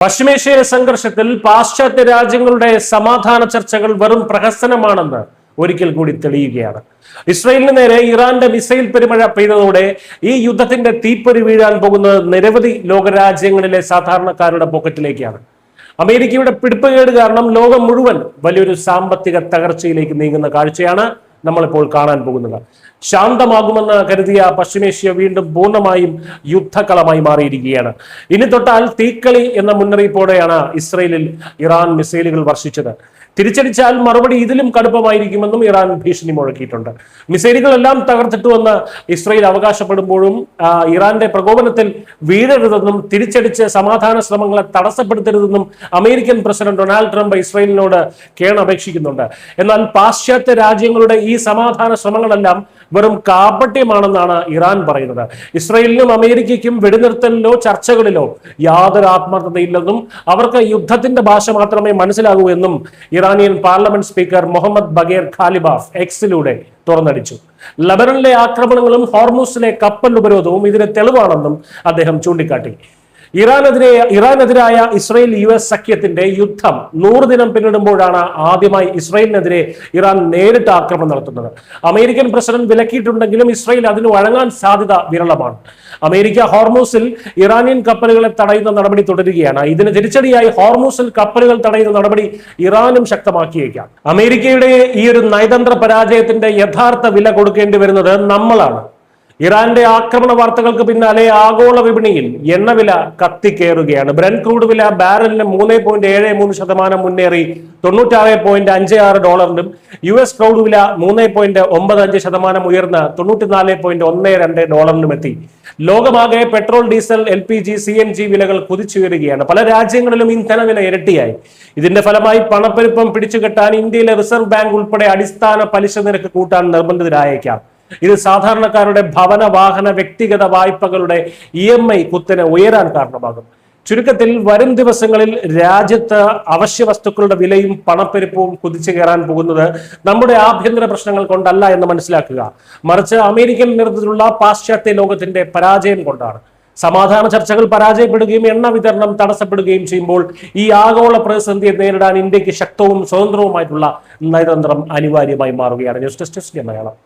പശ്ചിമേഷ്യയിലെ സംഘർഷത്തിൽ പാശ്ചാത്യ രാജ്യങ്ങളുടെ സമാധാന ചർച്ചകൾ വെറും പ്രഹസനമാണെന്ന് ഒരിക്കൽ കൂടി തെളിയുകയാണ്. ഇസ്രയേലിന് നേരെ ഇറാന്റെ മിസൈൽ പെരുമഴ പെയ്തതോടെ ഈ യുദ്ധത്തിന്റെ തീപ്പൊരി വീഴാൻ പോകുന്നത് നിരവധി ലോകരാജ്യങ്ങളിലെ സാധാരണക്കാരുടെ പോക്കറ്റിലേക്കാണ്. അമേരിക്കയുടെ പിടിപ്പുകേട് കാരണം ലോകം മുഴുവൻ വലിയൊരു സാമ്പത്തിക തകർച്ചയിലേക്ക് നീങ്ങുന്ന കാഴ്ചയാണ് നമ്മളിപ്പോൾ കാണാൻ പോകുന്നത്. ശാന്തമാകുമെന്ന് കരുതിയ പശ്ചിമേഷ്യ വീണ്ടും പൂർണ്ണമായും യുദ്ധക്കളമായി മാറിയിരിക്കുകയാണ്. ഇനി തൊട്ടാൽ തീക്കളി എന്ന മുന്നറിയിപ്പോടെയാണ് ഇസ്രയേലിൽ ഇറാൻ മിസൈലുകൾ വർഷിച്ചത്. തിരിച്ചടിച്ചാൽ മറുപടി ഇതിലും കടുപ്പമായിരിക്കുമെന്നും ഇറാൻ ഭീഷണി മുഴക്കിയിട്ടുണ്ട്. മിസൈലുകളെല്ലാം തകർത്തിട്ടുവെന്ന് ഇസ്രയേൽ അവകാശപ്പെടുമ്പോഴും ഇറാന്റെ പ്രകോപനത്തിൽ വീഴരുതെന്നും തിരിച്ചടിച്ച് സമാധാന ശ്രമങ്ങളെ തടസ്സപ്പെടുത്തരുതെന്നും അമേരിക്കൻ പ്രസിഡന്റ് ഡൊണാൾഡ് ട്രംപ് ഇസ്രയേലിനോട് കേണപേക്ഷിക്കുന്നുണ്ട്. എന്നാൽ പാശ്ചാത്യ രാജ്യങ്ങളുടെ ഈ സമാധാന ശ്രമങ്ങളെല്ലാം വെറും കാപട്യമാണെന്നാണ് ഇറാൻ പറയുന്നത്. ഇസ്രയേലിനും അമേരിക്കയ്ക്കും വെടിനിർത്തലിലോ ചർച്ചകളിലോ യാതൊരു ആത്മാർത്ഥതയില്ലെന്നും അവർക്ക് യുദ്ധത്തിന്റെ ഭാഷ മാത്രമേ മനസ്സിലാകൂ എന്നും Iranian parliament speaker Mohammad Bagher Ghalibaf എക്സിലൂടെ തുറന്നടിച്ചു. ലബനനിലെ ആക്രമണങ്ങളും ഹോർമൂസിലെ കപ്പൽ ഉപരോധവും ഇതിന് തെളിവാണെന്നും അദ്ദേഹം ചൂണ്ടിക്കാട്ടി. ഇറാനെതിരായ ഇസ്രയേൽ US സഖ്യത്തിന്റെ യുദ്ധം 100 ദിനം പിന്നിടുമ്പോഴാണ് ആദ്യമായി ഇസ്രയേലിനെതിരെ ഇറാൻ നേരിട്ട് ആക്രമണം നടത്തുന്നത്. അമേരിക്കൻ പ്രസിഡന്റ് വിലക്കിയിട്ടുണ്ടെങ്കിലും ഇസ്രയേൽ അതിന് വഴങ്ങാൻ സാധ്യത വിരളമാണ്. അമേരിക്ക ഹോർമൂസിൽ ഇറാനിയൻ കപ്പലുകളെ തടയുന്ന നടപടി തുടരുകയാണ്. ഇതിന് തിരിച്ചടിയായി ഹോർമൂസിൽ കപ്പലുകൾ തടയുന്ന നടപടി ഇറാനും ശക്തമാക്കിയേക്കാം. അമേരിക്കയുടെ ഈ ഒരു നയതന്ത്ര പരാജയത്തിന്റെ യഥാർത്ഥ വില കൊടുക്കേണ്ടി വരുന്നത് നമ്മളാണ്. ഇറാന്റെ ആക്രമണ വാർത്തകൾക്ക് പിന്നാലെ ആഗോള വിപണിയിൽ എണ്ണവില കത്തിക്കേറുകയാണ്. ബ്രന്റ് ക്രൂഡ് വില ബാരലിന് 3.73% മുന്നേറി $96.56. US ക്രൂഡ് വില 3.95% ഉയർന്ന് $94.12 എത്തി. ലോകമാകെ പെട്രോൾ, ഡീസൽ, LPG, CNG വിലകൾ കുതിച്ചുയരുകയാണ്. പല രാജ്യങ്ങളിലും ഇന്ധനവില ഇരട്ടിയായി. ഇതിന്റെ ഫലമായി പണപ്പെരുപ്പം പിടിച്ചുകെട്ടാൻ ഇന്ത്യയിലെ റിസർവ് ബാങ്ക് ഉൾപ്പെടെ അടിസ്ഥാന പലിശ നിരക്ക് കൂട്ടാൻ നിർബന്ധിതരായേക്കാം. ഇത് സാധാരണക്കാരുടെ ഭവന, വാഹന, വ്യക്തിഗത വായ്പകളുടെ EMI കുത്തനെ ഉയരാൻ കാരണമാകും. ചുരുക്കത്തിൽ വരും ദിവസങ്ങളിൽ രാജ്യത്ത് അവശ്യ വസ്തുക്കളുടെ വിലയും പണപ്പെരുപ്പവും കുതിച്ചു കയറാൻ പോകുന്നത് നമ്മുടെ ആഭ്യന്തര പ്രശ്നങ്ങൾ കൊണ്ടല്ല എന്ന് മനസ്സിലാക്കുക, മറിച്ച് അമേരിക്കൻ നേതൃത്വത്തിലുള്ള പാശ്ചാത്യ ലോകത്തിന്റെ പരാജയം കൊണ്ടാണ്. സമാധാന ചർച്ചകൾ പരാജയപ്പെടുകയും എണ്ണ വിതരണം തടസ്സപ്പെടുകയും ചെയ്യുമ്പോൾ ഈ ആഗോള പ്രതിസന്ധിയെ നേരിടാൻ ഇന്ത്യക്ക് ശക്തവും സ്വതന്ത്രവുമായിട്ടുള്ള നയതന്ത്രം അനിവാര്യമായി മാറുകയാണ്. News desk Malayalam.